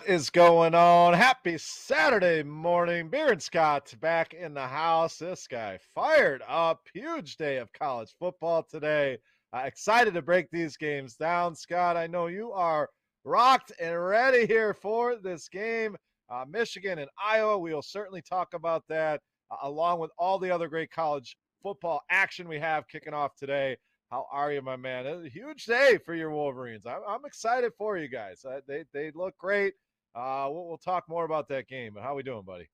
is going on? Happy Saturday morning. Beer and Scott back in the house. This guy fired up. Huge day of college football today. Excited to break these games down. Scott, I know you are rocked and ready here for this game. Michigan and Iowa, we will certainly talk about that along with all the other great college football action we have kicking off today. How are you, my man? It's a huge day for your Wolverines. I'm excited for you guys. They look great. We'll talk more about that game. But how we doing, buddy?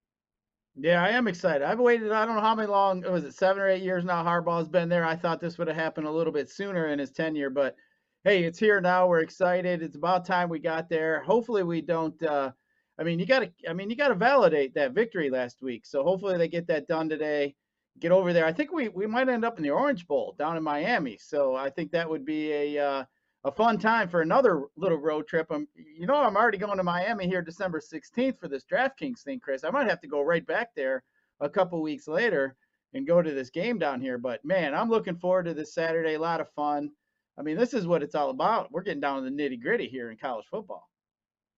Yeah, I am excited. I've waited, I don't know how many long, was it 7 or 8 years now Harbaugh's been there. I thought this would have happened a little bit sooner in his tenure, but hey, it's here now. We're excited. It's about time we got there. Hopefully we don't you gotta validate that victory last week. So hopefully they get that done today. Get over there. I think we might end up in the Orange Bowl down in Miami. So I think that would be a fun time for another little road trip. I'm already going to Miami here December 16th for this DraftKings thing, Chris. I might have to go right back there a couple weeks later and go to this game down here. But man, I'm looking forward to this Saturday. A lot of fun. I mean, this is what it's all about. We're getting down to the nitty gritty here in college football.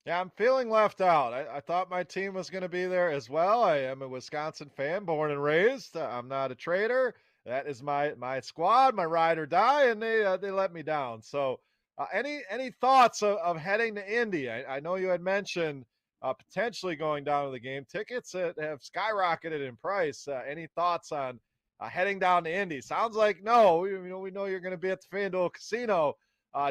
Yeah, I'm feeling left out. I thought my team was going to be there as well. I am a Wisconsin fan, born and raised. I'm not a traitor. That is my squad, my ride or die, and they let me down. So, any thoughts of heading to Indy? I know you had mentioned potentially going down to the game. Tickets have skyrocketed in price. Any thoughts on heading down to Indy? Sounds like no. We know you're going to be at the FanDuel Casino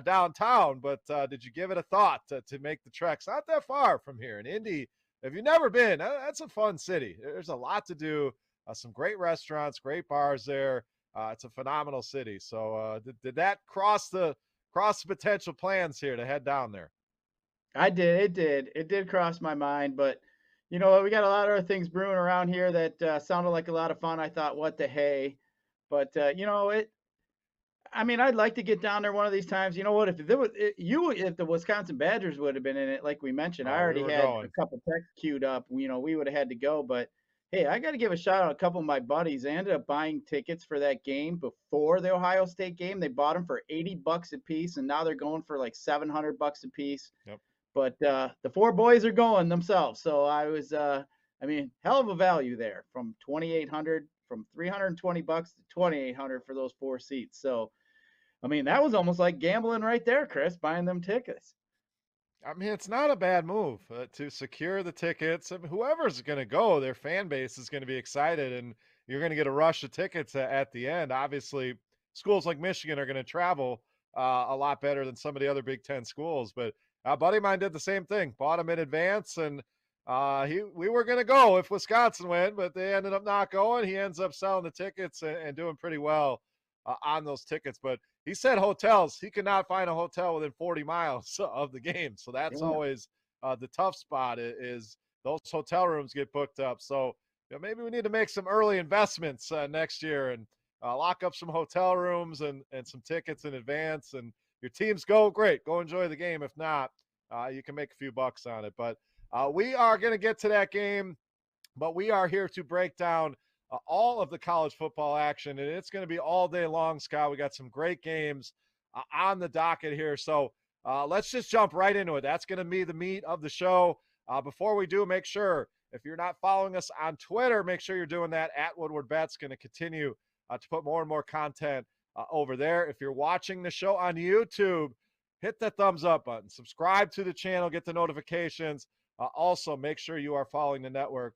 downtown, but did you give it a thought to make the trek? It's not that far from here in Indy. If you've never been, that's a fun city. There's a lot to do. Some great restaurants, great bars there. It's a phenomenal city. So did that cross the potential plans here to head down there? I did. It did cross my mind, but you know what? We got a lot of other things brewing around here that sounded like a lot of fun. I thought, what the hey? But I mean, I'd like to get down there one of these times. You know what? If the Wisconsin Badgers would have been in it, like we mentioned, I Oh, we already were had a going. couple texts queued up. We would have had to go. But hey, I got to give a shout out to a couple of my buddies. They ended up buying tickets for that game before the Ohio State game. They bought them for $80 a piece, and now they're going for like $700 a piece. Yep. But the four boys are going themselves, so hell of a value there from 2,800, from $320 to 2,800 for those four seats. So I mean, that was almost like gambling right there, Chris, buying them tickets. I mean, it's not a bad move to secure the tickets. I mean, whoever's going to go, their fan base is going to be excited, and you're going to get a rush of tickets at the end. Obviously, schools like Michigan are going to travel a lot better than some of the other Big Ten schools. But a buddy of mine did the same thing, bought them in advance, and we were going to go if Wisconsin went, but they ended up not going. He ends up selling the tickets and doing pretty well on those tickets. But he said hotels. He could not find a hotel within 40 miles of the game. So that's Yeah. always the tough spot is those hotel rooms get booked up. So maybe we need to make some early investments next year and lock up some hotel rooms and some tickets in advance. And your teams go, great. Go enjoy the game. If not, you can make a few bucks on it. But we are going to get to that game. But we are here to break down all of the college football action, and it's going to be all day long, Scott. We got some great games on the docket here. So let's just jump right into it. That's going to be the meat of the show. Before we do, make sure if you're not following us on Twitter, make sure you're doing that at Woodward Bets. Going to continue to put more and more content over there. If you're watching the show on YouTube, hit that thumbs up button, subscribe to the channel, get the notifications. Also, make sure you are following the network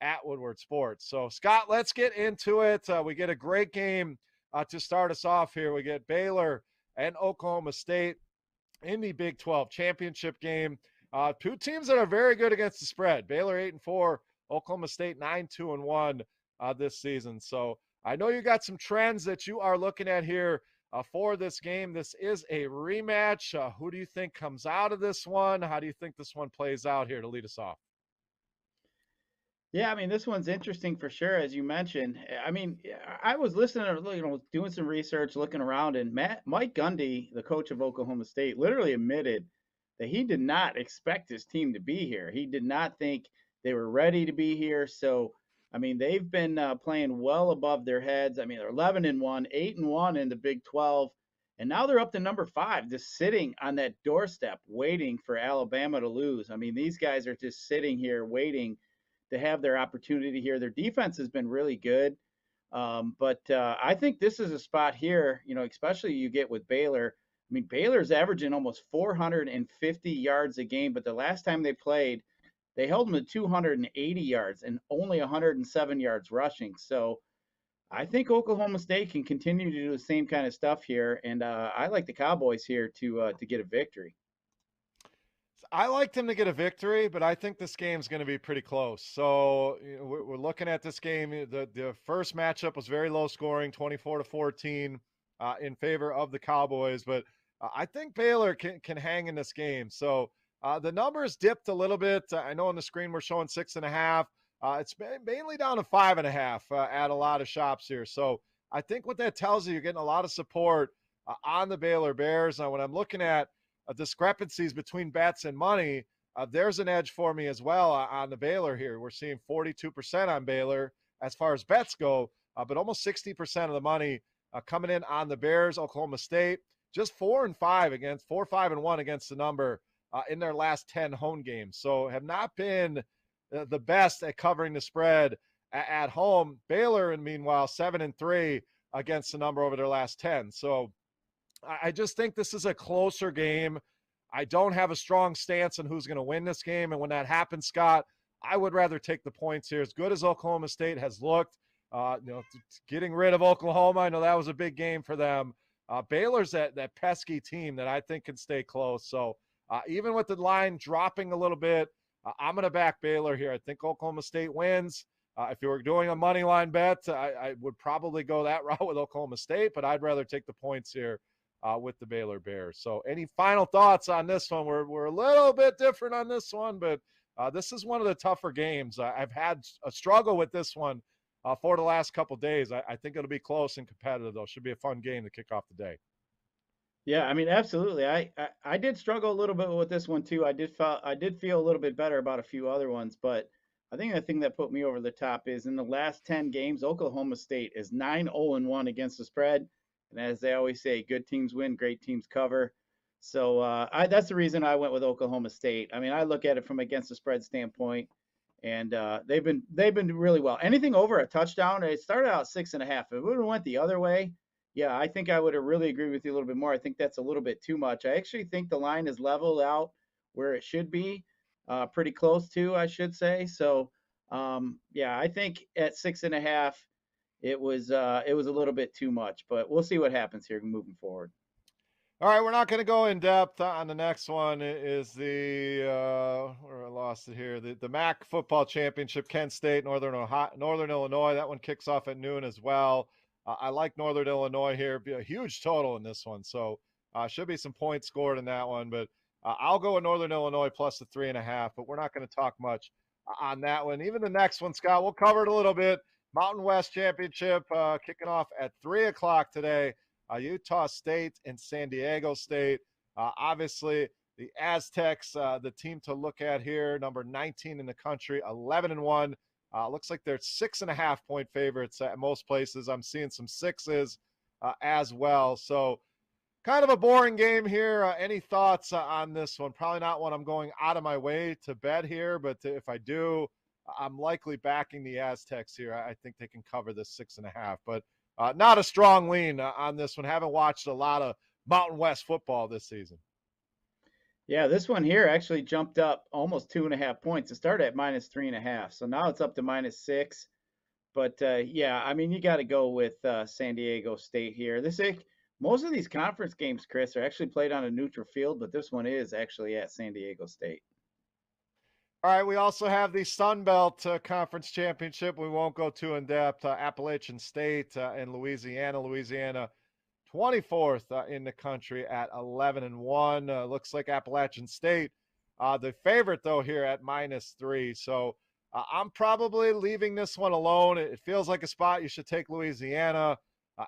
at Woodward Sports. So, Scott, let's get into it. We get a great game to start us off here. We get Baylor and Oklahoma State in the Big 12 championship game. Two teams that are very good against the spread. Baylor 8-4, Oklahoma State 9-2-1 this season. So I know you got some trends that you are looking at here for this game. This is a rematch. Who do you think comes out of this one? How do you think this one plays out here to lead us off? Yeah, I mean, this one's interesting for sure, as you mentioned. I mean, I was listening, doing some research, looking around, and Mike Gundy, the coach of Oklahoma State, literally admitted that he did not expect his team to be here. He did not think they were ready to be here. So, I mean, they've been playing well above their heads. I mean, they're 11-1, 8-1 in the Big 12. And now they're up to number 5, just sitting on that doorstep, waiting for Alabama to lose. I mean, these guys are just sitting here waiting to have their opportunity here. Their defense has been really good. But I think this is a spot here, especially you get with Baylor. I mean, Baylor's averaging almost 450 yards a game, but the last time they played, they held them to 280 yards and only 107 yards rushing. So I think Oklahoma State can continue to do the same kind of stuff here, and I like the Cowboys here to get a victory. I liked him to get a victory, but I think this game's going to be pretty close. So we're looking at this game. The first matchup was very low scoring, 24-14 in favor of the Cowboys. But I think Baylor can hang in this game. So the numbers dipped a little bit. I know on the screen we're showing 6.5. It's mainly down to 5.5 at a lot of shops here. So I think what that tells you, you're getting a lot of support on the Baylor Bears. Now, when I'm looking at discrepancies between bets and money, there's an edge for me as well on the Baylor here. We're seeing 42% on Baylor as far as bets go, but almost 60% of the money coming in on the Bears. Oklahoma State just 4-5 and 1 against the number in their last 10 home games. So have not been the best at covering the spread at home. Baylor, and meanwhile, 7-3 against the number over their last 10. So I just think this is a closer game. I don't have a strong stance on who's going to win this game. And when that happens, Scott, I would rather take the points here. As good as Oklahoma State has looked, getting rid of Oklahoma, I know that was a big game for them. Baylor's that pesky team that I think can stay close. So even with the line dropping a little bit, I'm going to back Baylor here. I think Oklahoma State wins. If you were doing a money line bet, I would probably go that route with Oklahoma State, but I'd rather take the points here with the Baylor Bears. So any final thoughts on this one? We're a little bit different on this one, but this is one of the tougher games. I've had a struggle with this one for the last couple of days. I think it'll be close and competitive, though. Should be a fun game to kick off the day. Yeah, I mean, absolutely. I did struggle a little bit with this one too. I did feel a little bit better about a few other ones, but I think the thing that put me over the top is in the last 10 games, Oklahoma State is 9-0-1 against the spread. And as they always say, good teams win, great teams cover. So that's the reason I went with Oklahoma State. I mean, I look at it from against the spread standpoint, and they've been really well. Anything over a touchdown, it started out 6.5. If it would have went the other way, yeah, I think I would have really agreed with you a little bit more. I think that's a little bit too much. I actually think the line is leveled out where it should be, pretty close to, I should say. So yeah, I think at 6.5. It was a little bit too much, but we'll see what happens here moving forward. All right, we're not going to go in depth on the next one. It is where I lost it here. The MAC football championship, Kent State, Northern Illinois. That one kicks off at noon as well. I like Northern Illinois here. Be a huge total in this one, so should be some points scored in that one. But I'll go with Northern Illinois plus the 3.5. But we're not going to talk much on that one. Even the next one, Scott, we'll cover it a little bit. Mountain West Championship kicking off at 3 o'clock today. Utah State and San Diego State. Obviously, the Aztecs, the team to look at here, number 19 in the country, 11-1. Looks like they're 6.5-point favorites at most places. I'm seeing some 6s as well. So kind of a boring game here. Any thoughts on this one? Probably not one I'm going out of my way to bet here, but if I do, I'm likely backing the Aztecs here. I think they can cover this 6.5, but not a strong lean on this one. Haven't watched a lot of Mountain West football this season. Yeah, this one here actually jumped up almost 2.5 points. It started at -3.5, so now it's up to -6. But yeah, I mean, you got to go with San Diego State here. Most of these conference games, Chris, are actually played on a neutral field, but this one is actually at San Diego State. All right, we also have the Sun Belt Conference Championship. We won't go too in-depth. Appalachian State and Louisiana. Louisiana, 24th in the country at 11-1. Looks like Appalachian State, the favorite, though, here at -3. So I'm probably leaving this one alone. It feels like a spot you should take Louisiana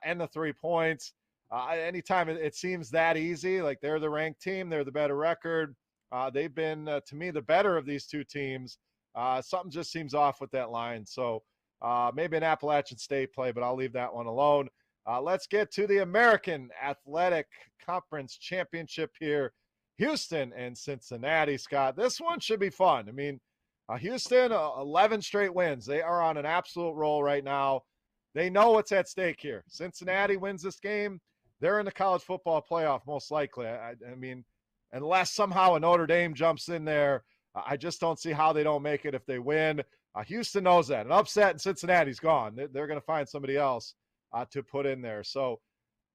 and the 3 points. Anytime it seems that easy, like they're the ranked team, they're the better record. They've been, to me, the better of these two teams. Something just seems off with that line. So maybe an Appalachian State play, but I'll leave that one alone. Let's get to the American Athletic Conference Championship here. Houston and Cincinnati, Scott. This one should be fun. I mean, Houston, 11 straight wins. They are on an absolute roll right now. They know what's at stake here. Cincinnati wins this game, they're in the college football playoff most likely. I mean, unless somehow a Notre Dame jumps in there, I just don't see how they don't make it if they win. Houston knows that. An upset in Cincinnati's gone. They're going to find somebody else to put in there. So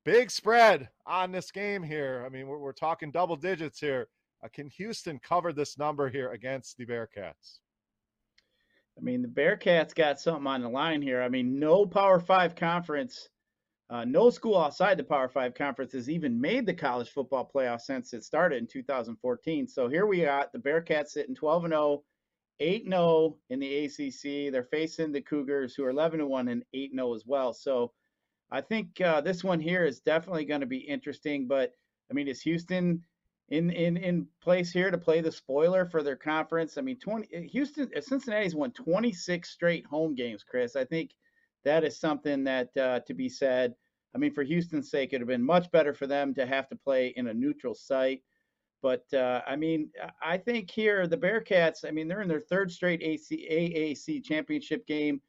big spread on this game here. I mean, we're talking double digits here. Can Houston cover this number here against the Bearcats? I mean, the Bearcats got something on the line here. I mean, no Power 5 conference, no school outside the Power 5 conference has even made the college football playoff since it started in 2014. So here we are, the Bearcats sitting 12-0, 8-0 in the ACC. They're facing the Cougars, who are 11-1 and 8-0 as well. So I think this one here is definitely going to be interesting. But I mean, is Houston in place here to play the spoiler for their conference? I mean, Cincinnati's won 26 straight home games, Chris. I think that is something that to be said. I mean, for Houston's sake, it would have been much better for them to have to play in a neutral site. But I mean, I think here the Bearcats, I mean, they're in their third straight AAC championship game.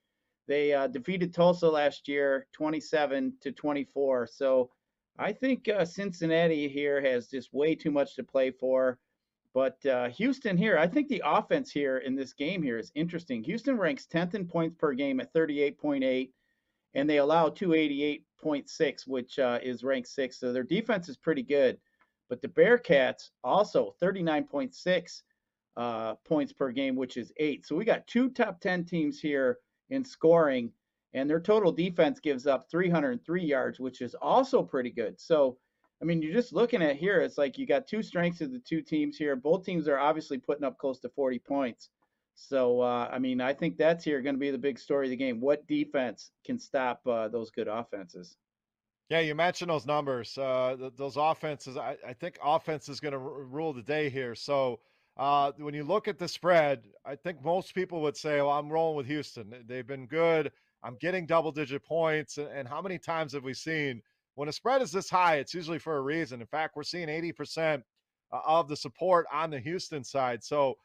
They defeated Tulsa last year, 27-24. So I think Cincinnati here has just way too much to play for. But Houston here, I think the offense here in this game here is interesting. Houston ranks 10th in points per game at 38.8, and they allow 288.6, which is ranked 6th. So their defense is pretty good. But the Bearcats also 39.6 points per game, which is 8. So we got two top 10 teams here in scoring, and their total defense gives up 303 yards, which is also pretty good. So, I mean, you're just looking at here, it's like you got two strengths of the two teams here. Both teams are obviously putting up close to 40 points. So, I mean, I think that's here going to be the big story of the game. What defense can stop those good offenses? Yeah, you mentioned those numbers. Those offenses, I think offense is going to rule the day here. So when you look at the spread, I think most people would say, well, I'm rolling with Houston. They've been good. I'm getting double-digit points. And how many times have we seen when a spread is this high, it's usually for a reason. In fact, we're seeing 80% of the support on the Houston side. So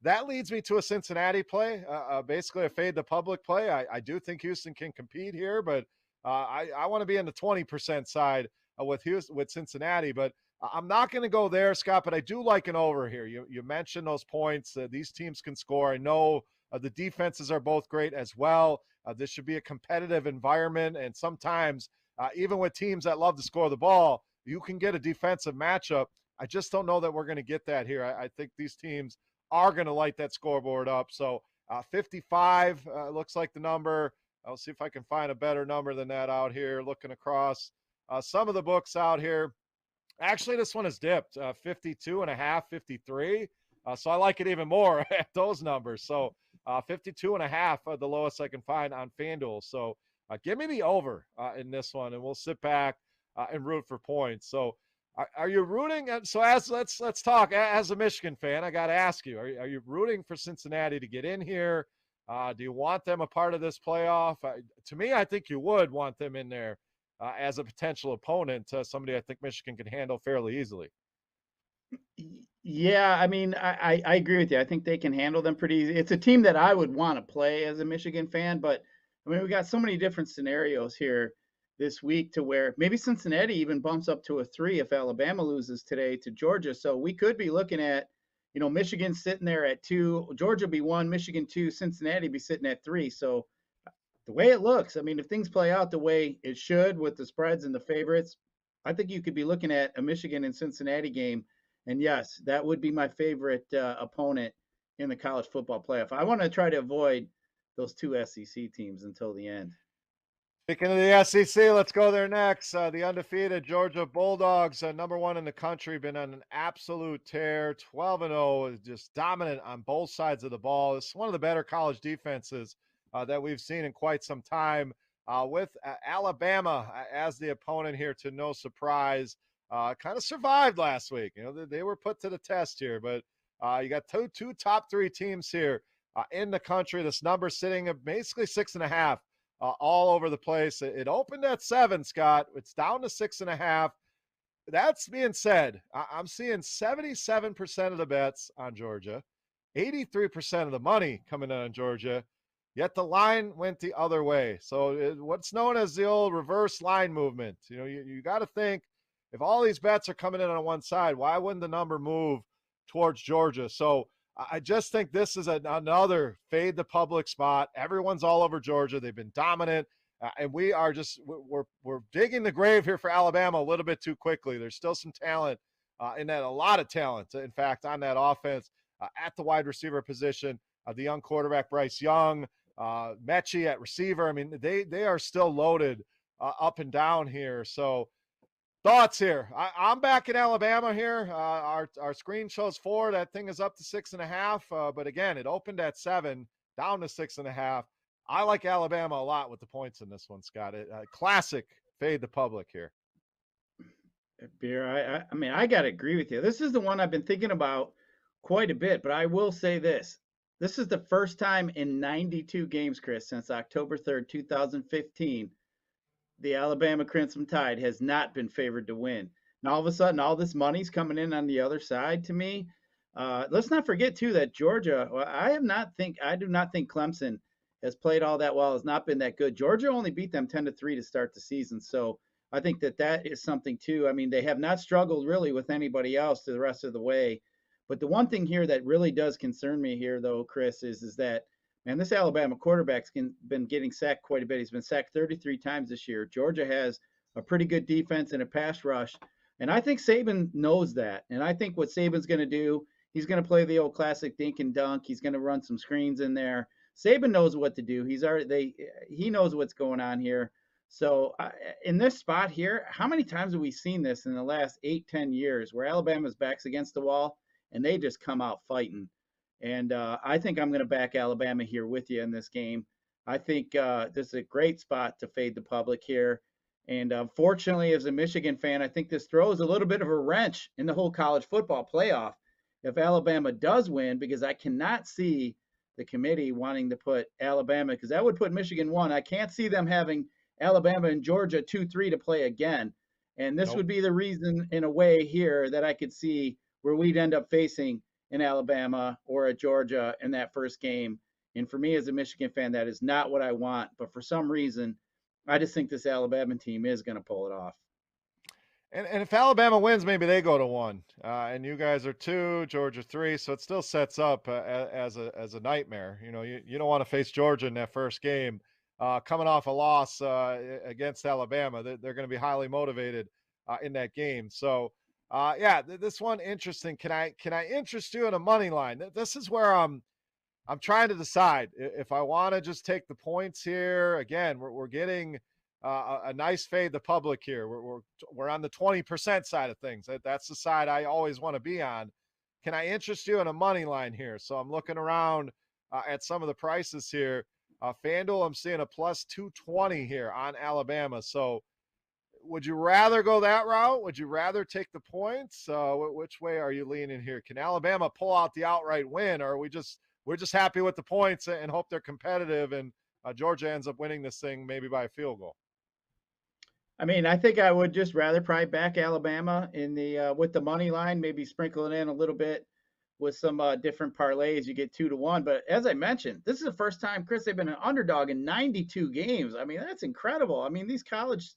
that leads me to a Cincinnati play, basically a fade the public play. I do think Houston can compete here, but I want to be in the 20% side with Cincinnati, but I'm not going to go there, Scott, but I do like an over here. You mentioned those points. These teams can score. I know the defenses are both great as well. This should be a competitive environment, and sometimes even with teams that love to score the ball, you can get a defensive matchup. I just don't know that we're going to get that here. I think these teams are going to light that scoreboard up. So 55 looks like the number. I'll see if I can find a better number than that out here, looking across some of the books out here. Actually, this one is dipped, 52.5, 53. So I like it even more at those numbers. So 52.5, the lowest I can find on FanDuel. So give me the over in this one, and we'll sit back and root for points. So are you rooting? So let's talk as a Michigan fan. I got to ask you: Are you rooting for Cincinnati to get in here? Do you want them a part of this playoff? To me, I think you would want them in there as a potential opponent, somebody I think Michigan can handle fairly easily. Yeah, I mean, I agree with you. I think they can handle them pretty easy. It's a team that I would want to play as a Michigan fan, but I mean, we got so many different scenarios here this week to where maybe Cincinnati even bumps up to a 3 if Alabama loses today to Georgia. So we could be looking at, you know, Michigan sitting there at 2, Georgia be 1, Michigan 2, Cincinnati be sitting at 3. So the way it looks, I mean, if things play out the way it should with the spreads and the favorites, I think you could be looking at a Michigan and Cincinnati game. And yes, that would be my favorite opponent in the college football playoff. I want to try to avoid those two SEC teams until the end. Speaking of the SEC, let's go there next. The undefeated Georgia Bulldogs, number 1 in the country, been on an absolute tear. 12-0, just dominant on both sides of the ball. It's one of the better college defenses that we've seen in quite some time. With Alabama as the opponent here, to no surprise, kind of survived last week. You know, they were put to the test here, but you got two top 3 teams here in the country. This number sitting at basically 6.5. all over the place. It opened at 7, Scott. It's down to 6.5. That's being said, I'm seeing 77% of the bets on Georgia, 83% of the money coming in on Georgia, yet the line went the other way. So what's known as the old reverse line movement. You got to think, if all these bets are coming in on one side, why wouldn't the number move towards Georgia? So I just think this is another fade the public spot. Everyone's all over Georgia. They've been dominant. And we are we're digging the grave here for Alabama a little bit too quickly. There's still some talent in that, a lot of talent, in fact, on that offense at the wide receiver position. The young quarterback Bryce Young, Mechie at receiver. I mean, they are still loaded up and down here. So thoughts here. I'm back in Alabama here. Our screen shows 4. That thing is up to 6.5. But again, it opened at 7, down to 6.5. I like Alabama a lot with the points in this one, Scott. Classic fade the public here. Beer, I mean, I got to agree with you. This is the one I've been thinking about quite a bit, but I will say this. This is the first time in 92 games, Chris, since October 3rd, 2015, the Alabama Crimson Tide has not been favored to win. And all of a sudden, all this money's coming in on the other side to me. Let's not forget, too, that Georgia, I do not think Clemson has played all that well, has not been that good. Georgia only beat them 10-3 to start the season. So I think that is something too. I mean, they have not struggled really with anybody else to the rest of the way. But the one thing here that really does concern me here, though, Chris, is that, man, this Alabama quarterback's been getting sacked quite a bit. He's been sacked 33 times this year. Georgia has a pretty good defense and a pass rush. And I think Saban knows that. And I think what Saban's going to do, he's going to play the old classic dink and dunk. He's going to run some screens in there. Saban knows what to do. He knows what's going on here. So in this spot here, how many times have we seen this in the last 8-10 years where Alabama's back's against the wall and they just come out fighting? And I think I'm going to back Alabama here with you in this game. I think this is a great spot to fade the public here. And unfortunately, as a Michigan fan, I think this throws a little bit of a wrench in the whole college football playoff if Alabama does win, because I cannot see the committee wanting to put Alabama, because that would put Michigan 1. I can't see them having Alabama and Georgia 2-3 to play again. And this would be the reason in a way here that I could see where we'd end up facing an Alabama or a Georgia in that first game. And for me as a Michigan fan, that is not what I want. But for some reason, I just think this Alabama team is going to pull it off. And if Alabama wins, maybe they go to 1, and you guys are 2, Georgia 3. So it still sets up as a nightmare. You don't want to face Georgia in that first game, coming off a loss against Alabama. They're going to be highly motivated in that game. So this one interesting. Can I interest you in a money line? This is where I'm trying to decide if I want to just take the points here. Again, we're getting a nice fade the public here. We're on the 20% side of things. That's the side I always want to be on. Can I interest you in a money line here? So I'm looking around at some of the prices here. FanDuel, I'm seeing a plus 220 here on Alabama. So would you rather go that route? Would you rather take the points? Which way are you leaning here? Can Alabama pull out the outright win, or are we're just happy with the points and hope they're competitive and Georgia ends up winning this thing maybe by a field goal? I mean, I think I would just rather probably back Alabama in the with the money line, maybe sprinkle it in a little bit with some different parlays. You get 2-1. But as I mentioned, this is the first time, Chris, they've been an underdog in 92 games. I mean, that's incredible. I mean, these college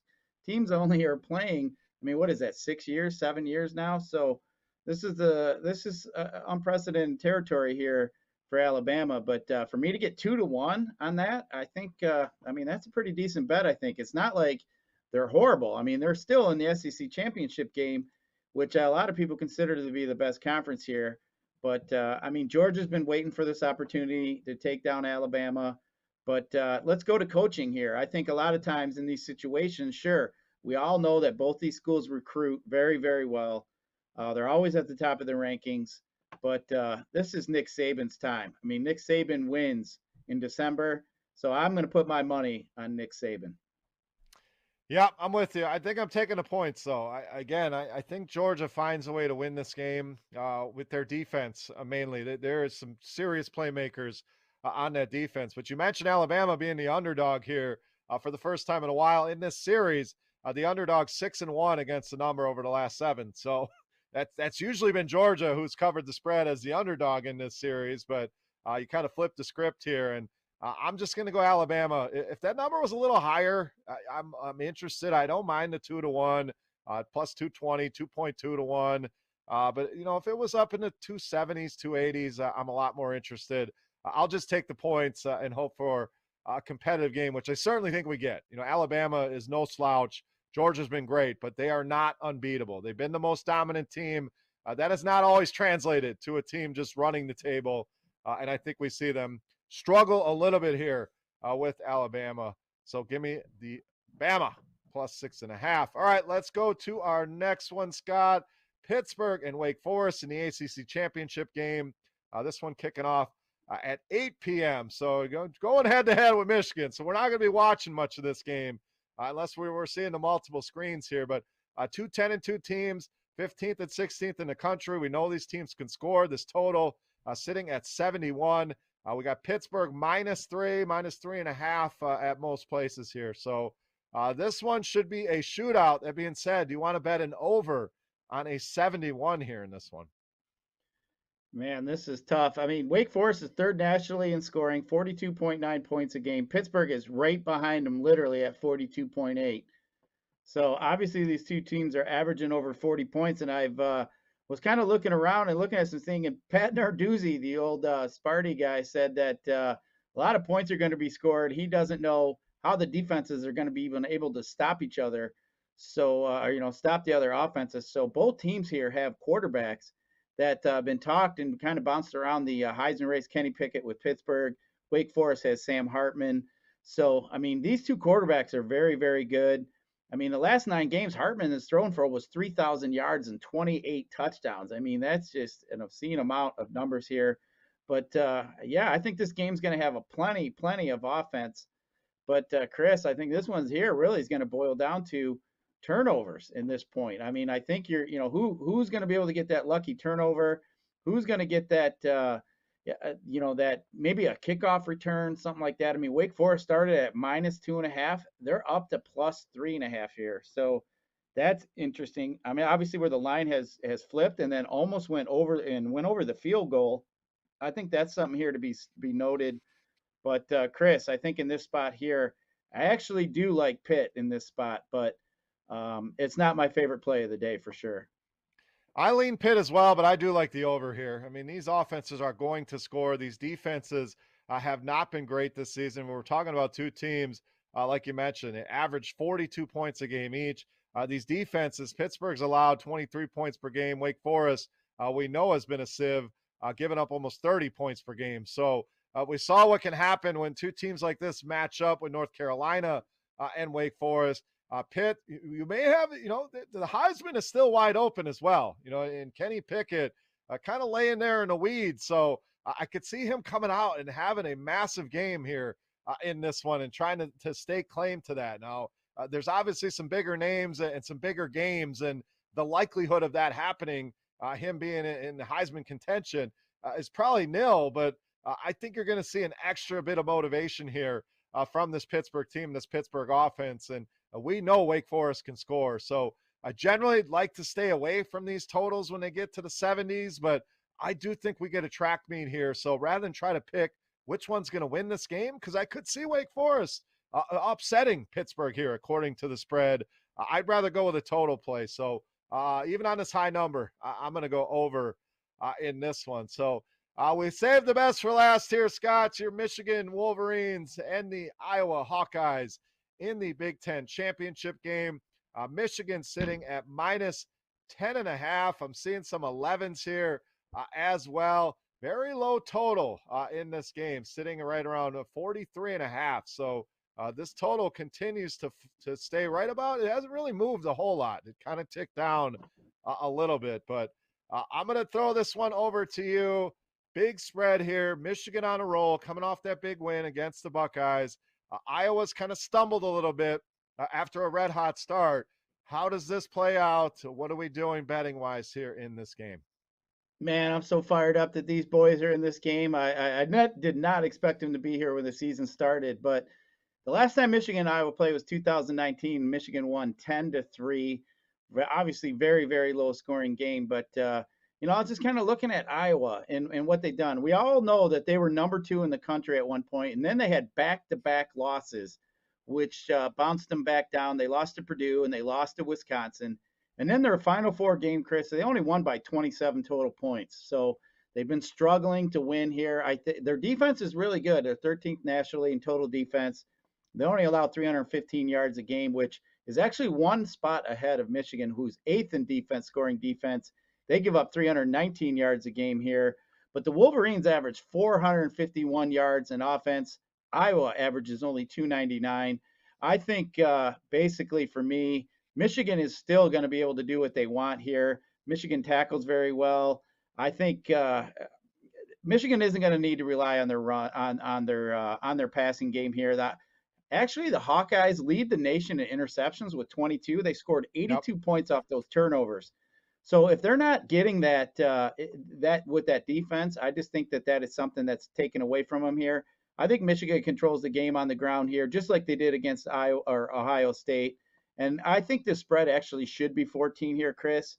teams only are playing, I mean, what is that, 6 years, 7 years now? So this is unprecedented territory here for Alabama. But for me to get 2-1 on that, I think, I mean, that's a pretty decent bet, I think. It's not like they're horrible. I mean, they're still in the SEC championship game, which a lot of people consider to be the best conference here. But, I mean, Georgia's been waiting for this opportunity to take down Alabama. But let's go to coaching here. I think a lot of times in these situations, sure, we all know that both these schools recruit very, very well. They're always at the top of the rankings. But this is Nick Saban's time. I mean, Nick Saban wins in December. So I'm going to put my money on Nick Saban. Yeah, I'm with you. I think I'm taking the points, though. I think Georgia finds a way to win this game with their defense mainly. There is some serious playmakers on that defense. But you mentioned Alabama being the underdog here. for the first time in a while in this series. The underdog 6-1 against the number over the last 7. So that's usually been Georgia who's covered the spread as the underdog in this series, but you kind of flipped the script here, and I'm just going to go Alabama. If that number was a little higher, I'm interested. I don't mind the 2-1, plus 220, 2.2 to 1. But if it was up in the 270s, 280s, I'm a lot more interested. I'll just take the points and hope for a competitive game, which I certainly think we get. Alabama is no slouch. Georgia's been great, but they are not unbeatable. They've been the most dominant team. That has not always translated to a team just running the table. And I think we see them struggle a little bit here with Alabama. So give me the Bama plus 6.5. All right, let's go to our next one, Scott. Pittsburgh and Wake Forest in the ACC championship game. This one kicking off at 8 p.m. So going head-to-head with Michigan. So we're not going to be watching much of this game unless we're seeing the multiple screens here. But 2 10-2 teams, 15th and 16th in the country. We know these teams can score. This total sitting at 71. We got Pittsburgh -3, -3.5 at most places here. So this one should be a shootout. That being said, do you want to bet an over on a 71 here in this one? Man, this is tough. I mean, Wake Forest is third nationally in scoring, 42.9 points a game. Pittsburgh is right behind them, literally at 42.8. So obviously these two teams are averaging over 40 points, and I've was kind of looking around and looking at some things, and Pat Narduzzi, the old Sparty guy, said that a lot of points are going to be scored. He doesn't know how the defenses are going to be even able to stop each other, so or stop the other offenses. So both teams here have quarterbacks that been talked and kind of bounced around the Heisman race. Kenny Pickett with Pittsburgh. Wake Forest has Sam Hartman. So, I mean, these two quarterbacks are very, very good. I mean, the last 9 games, Hartman has thrown for almost 3,000 yards and 28 touchdowns. I mean, that's just an obscene amount of numbers here. But, yeah, I think this game's going to have a plenty of offense. But, Chris, I think this one's here really is going to boil down to turnovers in this point. I mean, I think who's going to be able to get that lucky turnover? Who's going to get that, that maybe a kickoff return, something like that. I mean, Wake Forest started at -2.5. They're up to +3.5 here. So that's interesting. I mean, obviously where the line has flipped and then almost went over the field goal. I think that's something here to be noted. But Chris, I think in this spot here, I actually do like Pitt in this spot, but it's not my favorite play of the day for sure. I lean Pitt as well, but I do like the over here. I mean, these offenses are going to score. These defenses have not been great this season. We're talking about two teams, like you mentioned, it averaged 42 points a game each. These defenses, Pittsburgh's allowed 23 points per game. Wake Forest, we know, has been a sieve, giving up almost 30 points per game. So we saw what can happen when two teams like this match up with North Carolina and Wake Forest. Pitt, you may have, the Heisman is still wide open as well, and Kenny Pickett kind of laying there in the weeds. So I could see him coming out and having a massive game here in this one and trying to stake claim to that. Now, there's obviously some bigger names and some bigger games, and the likelihood of that happening, him being in the Heisman contention, is probably nil, but I think you're going to see an extra bit of motivation here from this Pittsburgh team, this Pittsburgh offense, and we know Wake Forest can score. So I generally like to stay away from these totals when they get to the 70s, but I do think we get a track meet here. So rather than try to pick which one's going to win this game, because I could see Wake Forest upsetting Pittsburgh here, according to the spread, I'd rather go with a total play. So even on this high number, I'm going to go over in this one. So we saved the best for last here, Scott. Your Michigan Wolverines and the Iowa Hawkeyes in the Big Ten championship game. Michigan sitting at -10.5. I'm seeing some 11s here as well. Very low total in this game, sitting right around 43.5. So this total continues to stay right about. It hasn't really moved a whole lot. It kind of ticked down a little bit, but I'm going to throw this one over to you. Big spread here. Michigan on a roll, coming off that big win against the Buckeyes. Iowa's kind of stumbled a little bit after a red-hot start. How does this play out? What are we doing betting-wise here in this game? Man, I'm so fired up that these boys are in this game. I did not expect them to be here when the season started, but The last time Michigan and Iowa played was 2019. Michigan won 10-3. Obviously, very, very low scoring game. But, I was just kind of looking at Iowa and what they've done. We all know that they were number 2 in the country at one point, and then they had back-to-back losses, which bounced them back down. They lost to Purdue and they lost to Wisconsin. And then their Final Four game, Chris, they only won by 27 total points. So they've been struggling to win here. Their defense is really good. They're 13th nationally in total defense. They only allow 315 yards a game, which is actually one spot ahead of Michigan, who's 8th in defense, scoring defense. They give up 319 yards a game here. But the Wolverines average 451 yards in offense. Iowa averages only 299. I think basically for me, Michigan is still going to be able to do what they want here. Michigan tackles very well. I think Michigan isn't going to need to rely on their run on their passing game here. Actually, the Hawkeyes lead the nation in interceptions with 22. They scored 82 points off those turnovers. So if they're not getting that with that defense, I just think that is something that's taken away from them here. I think Michigan controls the game on the ground here, just like they did against Iowa or Ohio State. And I think the spread actually should be 14 here, Chris.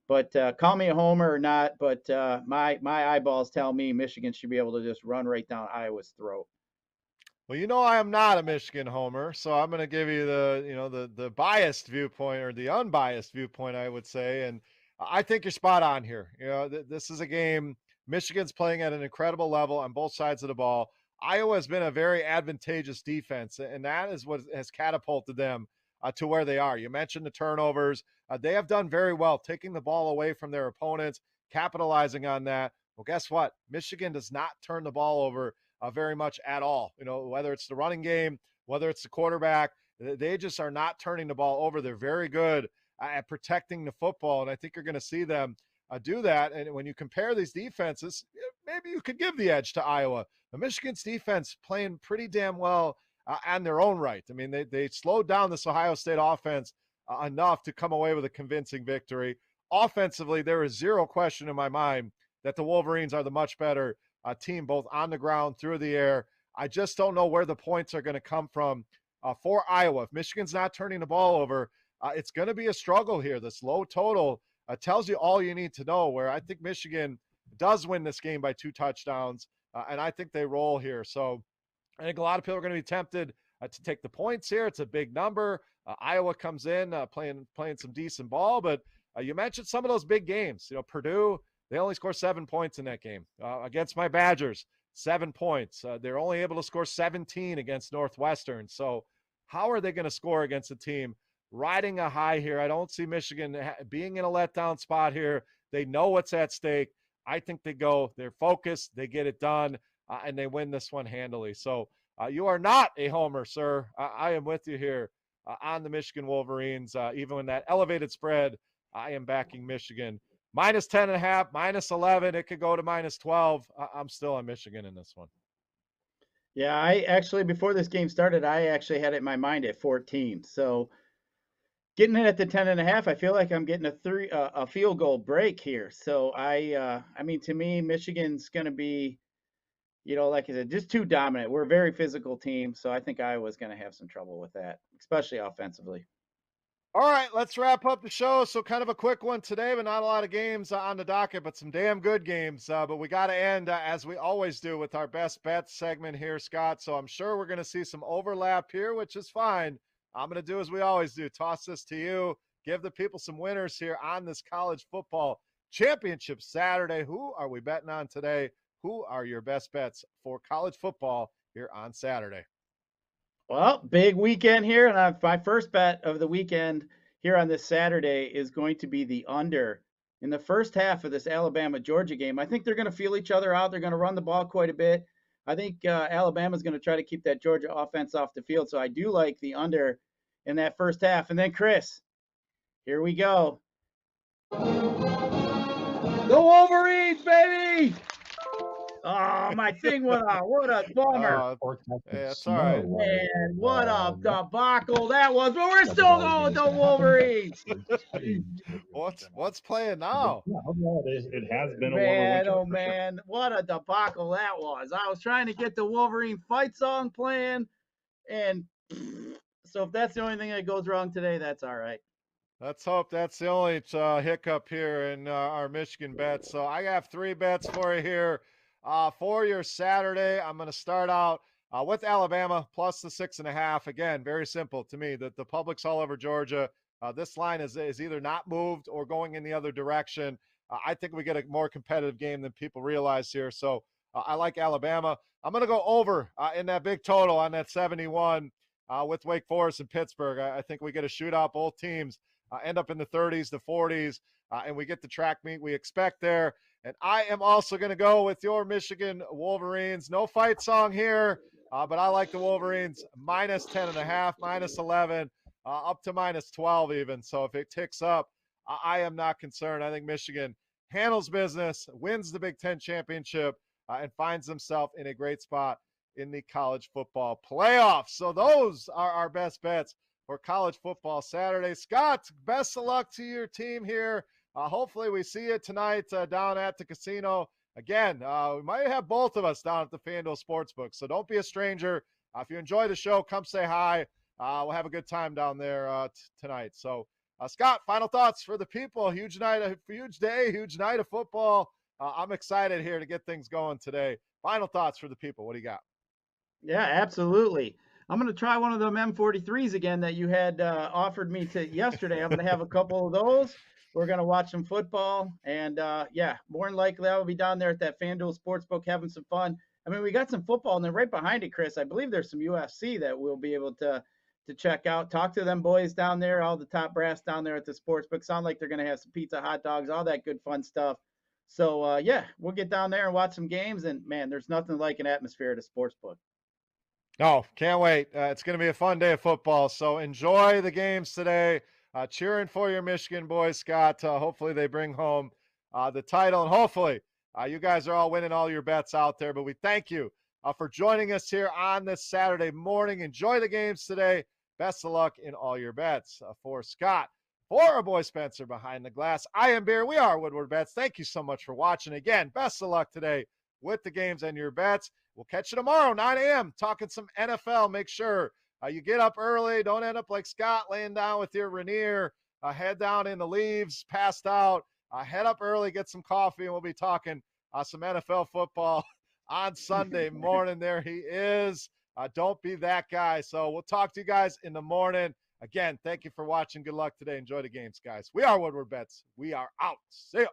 But call me a homer or not, but my eyeballs tell me Michigan should be able to just run right down Iowa's throat. Well, I am not a Michigan homer, so I'm going to give you the biased viewpoint, or the unbiased viewpoint, I would say. And I think you're spot on here. This is a game Michigan's playing at an incredible level on both sides of the ball. Iowa has been a very advantageous defense, and that is what has catapulted them to where they are. You mentioned the turnovers. They have done very well taking the ball away from their opponents, capitalizing on that. Well, guess what? Michigan does not turn the ball over very much at all. Whether it's the running game, whether it's the quarterback, they just are not turning the ball over. They're very good at protecting the football, and I think you're going to see them do that. And when you compare these defenses, maybe you could give the edge to Iowa. The Michigan's defense playing pretty damn well on their own right. I mean, they slowed down this Ohio State offense enough to come away with a convincing victory. Offensively, there is zero question in my mind that the Wolverines are the much better team, both on the ground, through the air. I just don't know where the points are going to come from for Iowa. If Michigan's not turning the ball over, it's going to be a struggle here. This low total tells you all you need to know, where I think Michigan does win this game by 2 touchdowns, and I think they roll here. So I think a lot of people are going to be tempted to take the points here. It's a big number. Iowa comes in playing some decent ball, but you mentioned some of those big games. Purdue, they only scored 7 points in that game. Against my Badgers, 7 points. They're only able to score 17 against Northwestern. So how are they going to score against a team riding a high here? I don't see Michigan being in a letdown spot here. They know what's at stake. I think they're focused, they get it done, and they win this one handily. So you are not a homer, sir. I am with you here on the Michigan Wolverines. Even in that elevated spread, I am backing Michigan. Minus 10.5, minus 11. It could go to minus 12. I'm still on Michigan in this one. Yeah, I actually, before this game started, I actually had it in my mind at 14. So getting it at the 10.5, I feel like I'm getting a field goal break here. So I mean, to me, Michigan's going to be, like I said, just too dominant. We're a very physical team, so I think Iowa's going to have some trouble with that, especially offensively. All right, let's wrap up the show. So kind of a quick one today, but not a lot of games on the docket, but some damn good games. But we got to end, as we always do, with our best bets segment here, Scott. So I'm sure we're going to see some overlap here, which is fine. I'm going to do as we always do. Toss this to you. Give the people some winners here on this college football championship Saturday. Who are we betting on today? Who are your best bets for college football here on Saturday? Well, big weekend here, and my first bet of the weekend here on this Saturday is going to be the under in the first half of this Alabama-Georgia game. I think they're going to feel each other out. They're going to run the ball quite a bit. I think Alabama's going to try to keep that Georgia offense off the field, so I do like the under in that first half. And then, Chris, here we go. The Wolverines, baby! Oh, my thing went out. What a bummer. Yeah, it's all right. Man, what a debacle that was. But we're still going with the Wolverines. What's playing now? It has been a Man, winter. oh, man. What a debacle that was. I was trying to get the Wolverine fight song playing, and So if that's the only thing that goes wrong today, that's all right. Let's hope that's the only hiccup here in our Michigan bets. So I have 3 bets for you here. For your Saturday, I'm going to start out with Alabama plus the 6.5. Again, very simple to me. That the public's all over Georgia. This line is either not moved or going in the other direction. I think we get a more competitive game than people realize here. So I like Alabama. I'm going to go over in that big total on that 71 with Wake Forest and Pittsburgh. I think we get a shootout. Both teams end up in the 30s, the 40s, and we get the track meet we expect there. And I am also going to go with your Michigan Wolverines. No fight song here, but I like the Wolverines minus 10.5, minus 11, up to minus 12 even. So if it ticks up, I am not concerned. I think Michigan handles business, wins the Big Ten championship, and finds themselves in a great spot in the college football playoffs. So those are our best bets for college football Saturday. Scott, best of luck to your team here. Hopefully we see you tonight down at the casino. Again, we might have both of us down at the FanDuel Sportsbook, so don't be a stranger. If you enjoy the show, come say hi. We'll have a good time down there tonight. So, Scott, final thoughts for the people. Huge night, huge day, huge night of football. I'm excited here to get things going today. Final thoughts for the people. What do you got? Yeah, absolutely. I'm going to try one of them M43s again that you had offered me to yesterday. I'm going to have a couple of those. We're going to watch some football. And yeah, more than likely I will be down there at that FanDuel Sportsbook having some fun. I mean, we got some football, and then right behind it, Chris, I believe there's some UFC that we'll be able to check out. Talk to them boys down there, all the top brass down there at the Sportsbook. Sound like they're going to have some pizza, hot dogs, all that good fun stuff. So yeah, we'll get down there and watch some games. And man, there's nothing like an atmosphere at a sportsbook. Oh, can't wait. It's going to be a fun day of football. So enjoy the games today. Cheering for your Michigan boys, Scott. Hopefully they bring home the title, and hopefully you guys are all winning all your bets out there. But we thank you for joining us here on this Saturday morning. Enjoy the games today. Best of luck in all your bets. For Scott, for our boy Spencer behind the glass, I am Beer. We are Woodward Bets. Thank you so much for watching. Again, best of luck today with the games and your bets. We'll catch you tomorrow, 9 a.m., talking some NFL. Make sure you get up early. Don't end up like Scott laying down with your Rainier, head down in the leaves, passed out. Head up early, get some coffee, and we'll be talking some NFL football on Sunday morning. There he is. Don't be that guy. So we'll talk to you guys in the morning. Again, thank you for watching. Good luck today. Enjoy the games, guys. We are Woodward Bets. We are out. See ya.